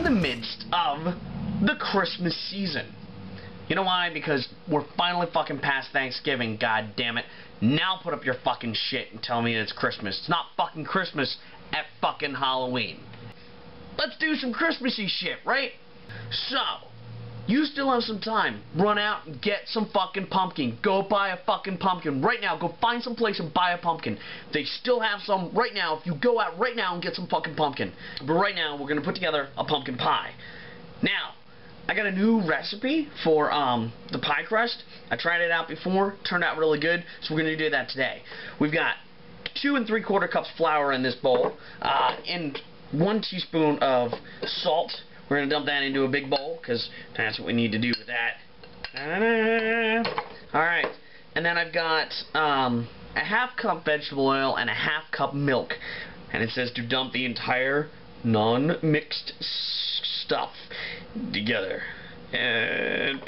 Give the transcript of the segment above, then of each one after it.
in the midst of the Christmas season. You know why? Because we're finally fucking past Thanksgiving, god damn it. Now put up your fucking shit and tell me it's Christmas. It's not fucking Christmas at fucking Halloween. Let's do some Christmassy shit, right? So, you still have some time. Run out and get some fucking pumpkin. Go buy a fucking pumpkin right now. Go find some place and buy a pumpkin. They still have some right now. If you go out right now and get some fucking pumpkin. But right now, we're going to put together a pumpkin pie. Now, I got a new recipe for the pie crust. I tried it out before. Turned out really good. So we're going to do that today. We've got 2 3/4 cups flour in this bowl. And 1 teaspoon of salt. We're going to dump that into a big bowl, because that's what we need to do with that. Alright, and then I've got a 1/2 cup vegetable oil and a 1/2 cup milk. And it says to dump the entire non-mixed stuff together. And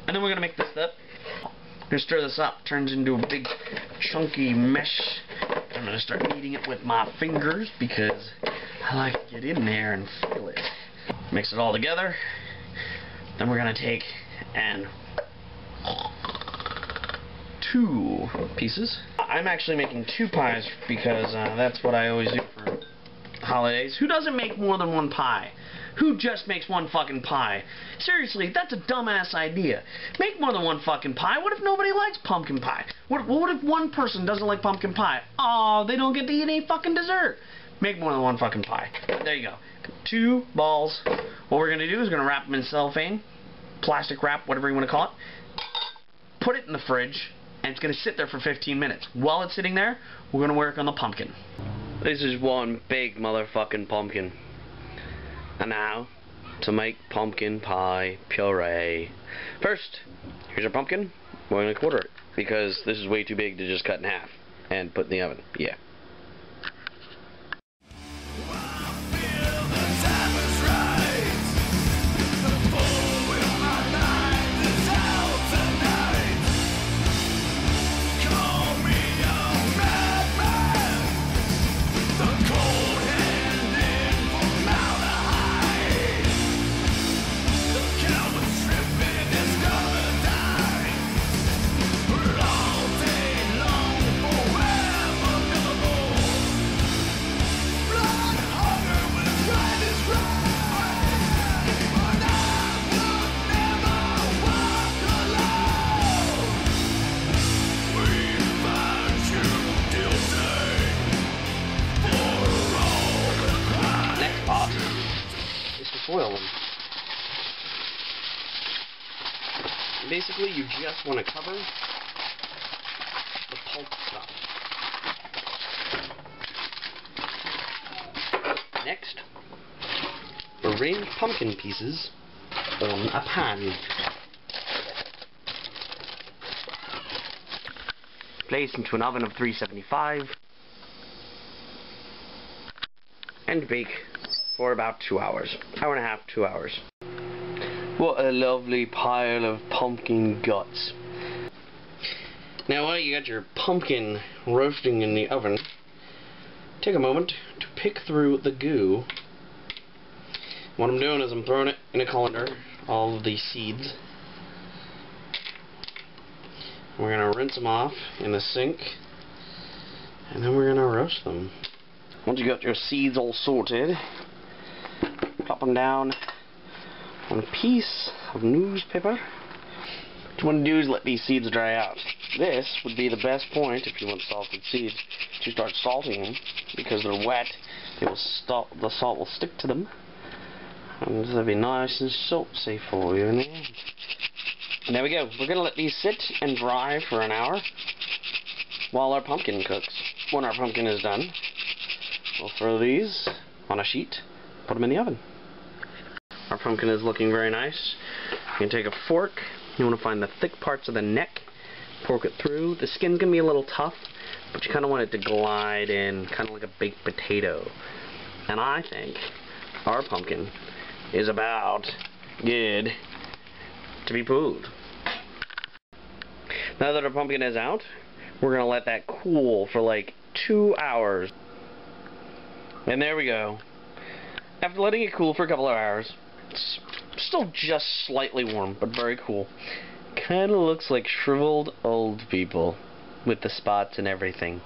then we're going to make this up. I'm going to stir this up. Turns into a big chunky mesh. I'm going to start kneading it with my fingers because I like to get in there and feel it. Mix it all together. Then we're going to take and 2 pieces. I'm actually making 2 pies because that's what I always do for holidays. Who doesn't make more than 1 pie? Who just makes 1 fucking pie? Seriously, that's a dumbass idea. Make more than 1 fucking pie. What if nobody likes pumpkin pie? What if 1 person doesn't like pumpkin pie? Oh, they don't get to eat any fucking dessert. Make more than 1 fucking pie. There you go. 2 balls. What we're going to do is we're going to wrap them in cellophane, plastic wrap, whatever you want to call it. Put it in the fridge, and it's going to sit there for 15 minutes. While it's sitting there, we're going to work on the pumpkin. This is one big motherfucking pumpkin. And now, to make pumpkin pie puree. First, here's our pumpkin. We're going to quarter it, because this is way too big to just cut in half and put in the oven. Yeah. Foil them. Basically, you just want to cover the pulp stuff. Next, arrange pumpkin pieces on a pan. Place into an oven of 375 and bake for about 2 hours. 1.5 to 2 hours. What a lovely pile of pumpkin guts. Now while you got your pumpkin roasting in the oven, take a moment to pick through the goo. What I'm doing is I'm throwing it in a colander, all of the seeds. We're going to rinse them off in the sink, and then we're going to roast them. Once you got your seeds all sorted, plop them down on a piece of newspaper. What you want to do is let these seeds dry out. This would be the best point if you want salted seeds to start salting them, because they're wet. The salt will stick to them, and they'll be nice and salt safe for you in the end. And there we go. We're going to let these sit and dry for an hour while our pumpkin cooks. When our pumpkin is done, we'll throw these on a sheet, put them in the oven. Our pumpkin is looking very nice. You can take a fork. You want to find the thick parts of the neck, poke it through. The skin's going to be a little tough, but you kind of want it to glide in, kind of like a baked potato. And I think our pumpkin is about good to be pulled. Now that our pumpkin is out, we're going to let that cool for like 2 hours. And there we go. after letting it cool for a couple of hours, it's still just slightly warm, but very cool. Kind of looks like shriveled old people with the spots and everything.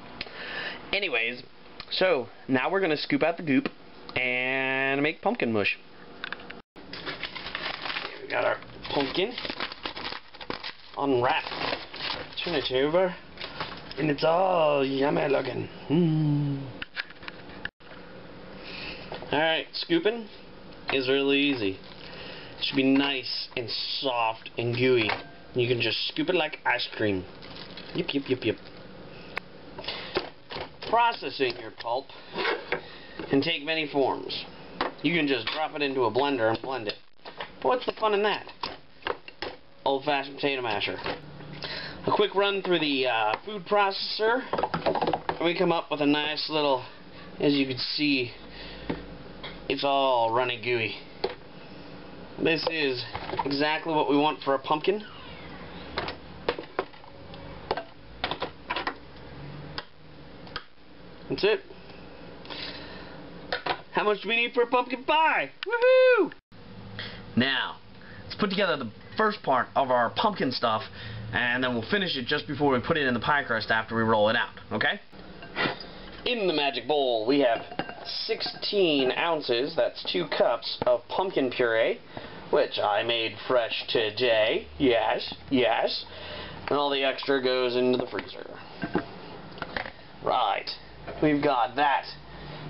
Anyways, so now we're going to scoop out the goop and make pumpkin mush. We got our pumpkin unwrapped. Turn it over, and it's all yummy looking. Alright, scooping is really easy. It should be nice and soft and gooey. You can just scoop it like ice cream. Yep. Processing your pulp can take many forms. You can just drop it into a blender and blend it. But what's the fun in that? Old-fashioned potato masher. A quick run through the food processor, and we come up with a nice little, as you can see, it's all runny gooey. This is exactly what we want for a pumpkin. That's it. How much do we need for a pumpkin pie? Woohoo! Now, let's put together the first part of our pumpkin stuff, and then we'll finish it just before we put it in the pie crust after we roll it out, okay? In the magic bowl, we have 16 ounces, that's 2 cups, of pumpkin puree, which I made fresh today. Yes. And all the extra goes into the freezer. Right. We've got that.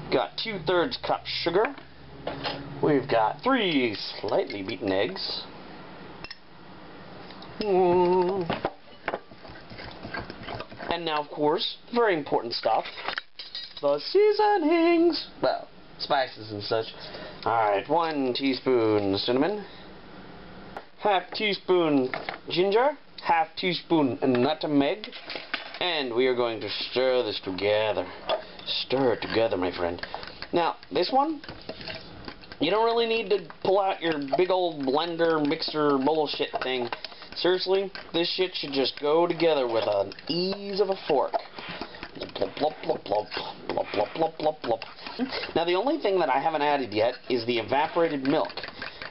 We've got 2/3 cup sugar. We've got 3 slightly beaten eggs. And now, of course, very important stuff. The seasonings. Well, spices and such. Alright, 1 teaspoon cinnamon. 1/2 teaspoon ginger. 1/2 teaspoon nutmeg. And we are going to stir this together. Stir it together, my friend. Now, this one, you don't really need to pull out your big old blender, mixer, bullshit thing. Seriously, this shit should just go together with an ease of a fork. Plop, plop, plop, plop, plop, plop, plop, plop, plop. Now, the only thing that I haven't added yet is the evaporated milk.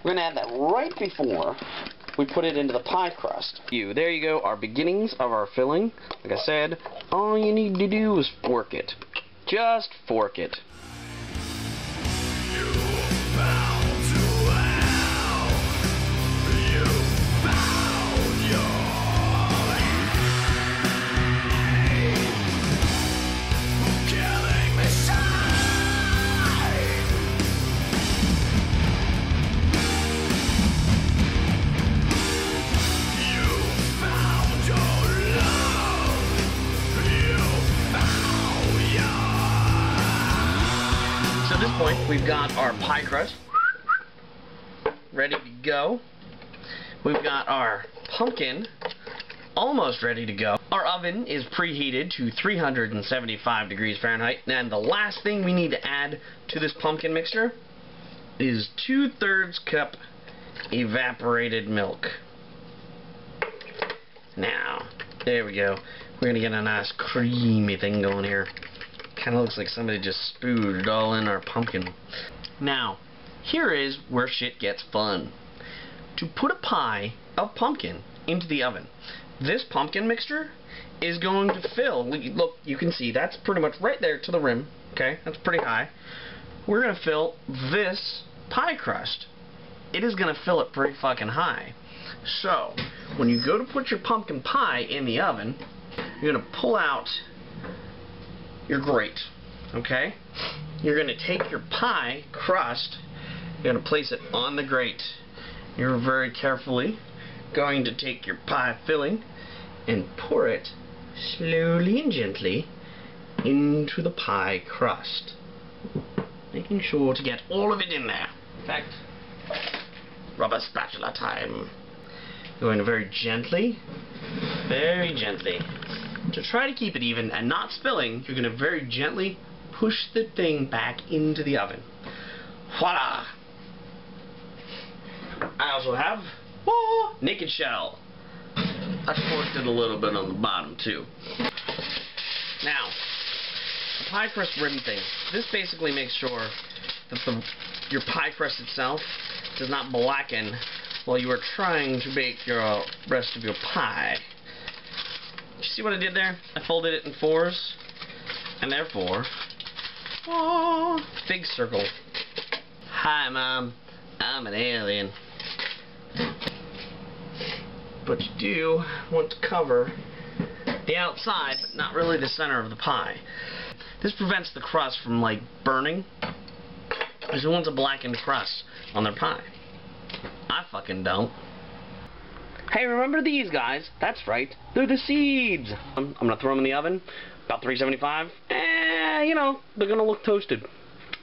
We're going to add that right before we put it into the pie crust. There you go, our beginnings of our filling. Like I said, all you need to do is fork it. Just fork it. At this point, we've got our pie crust ready to go. We've got our pumpkin almost ready to go. Our oven is preheated to 375 degrees Fahrenheit. And the last thing we need to add to this pumpkin mixture is 2/3 cup evaporated milk. Now, there we go. We're going to get a nice creamy thing going here. Kind of looks like somebody just spewed it all in our pumpkin. Now, here is where shit gets fun. To put a pie of pumpkin into the oven, this pumpkin mixture is going to fill. Look, you can see that's pretty much right there to the rim. Okay, that's pretty high. We're going to fill this pie crust. It is going to fill it pretty fucking high. So, when you go to put your pumpkin pie in the oven, you're going to pull out your grate, okay? You're going to take your pie crust, you're going to place it on the grate. You're very carefully going to take your pie filling and pour it slowly and gently into the pie crust, making sure to get all of it in there. In fact, rubber spatula time. Going very gently, to try to keep it even and not spilling. You're going to very gently push the thing back into the oven. Voila! I also have naked shell. I forked it a little bit on the bottom too. Now, the pie crust ribbon thing. This basically makes sure that the your pie crust itself does not blacken while you are trying to bake your rest of your pie. You see what I did there? I folded it in 4s, and therefore, big circle. Hi, Mom. I'm an alien. But you do want to cover the outside, but not really the center of the pie. This prevents the crust from, like, burning, because who wants a blackened crust on their pie? I fucking don't. Hey, remember these guys? That's right. They're the seeds. I'm gonna throw them in the oven, about 375. You know, they're gonna look toasted.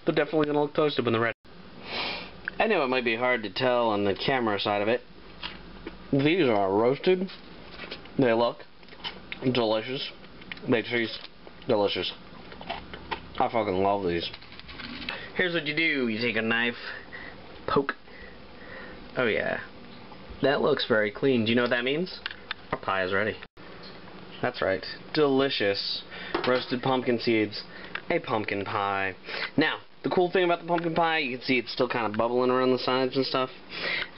They're definitely gonna look toasted when they're ready. I know it might be hard to tell on the camera side of it. These are roasted. They look delicious. They taste delicious. I fucking love these. Here's what you do. You take a knife, poke. Oh yeah. That looks very clean. Do you know what that means? Our pie is ready. That's right. Delicious roasted pumpkin seeds. A pumpkin pie. Now, the cool thing about the pumpkin pie, you can see it's still kind of bubbling around the sides and stuff.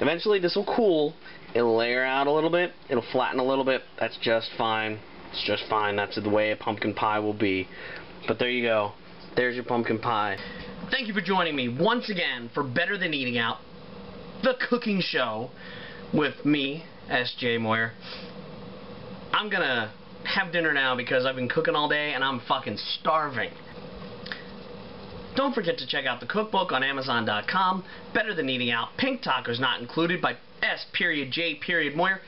Eventually this will cool. It'll layer out a little bit. It'll flatten a little bit. That's just fine. It's just fine. That's the way a pumpkin pie will be. But there you go. There's your pumpkin pie. Thank you for joining me once again for Better Than Eating Out, the cooking show with me, S.J. Moyer. I'm gonna have dinner now because I've been cooking all day and I'm fucking starving. Don't forget to check out the cookbook on Amazon.com. Better Than Eating Out. Pink Tacos Not Included by S.J. Moyer.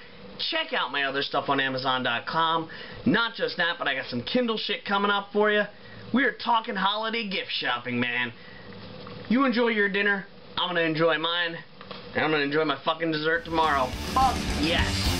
Check out my other stuff on Amazon.com. Not just that, but I got some Kindle shit coming up for you. We are talking holiday gift shopping, man. You enjoy your dinner. I'm gonna enjoy mine. And I'm gonna enjoy my fucking dessert tomorrow. Fuck yes.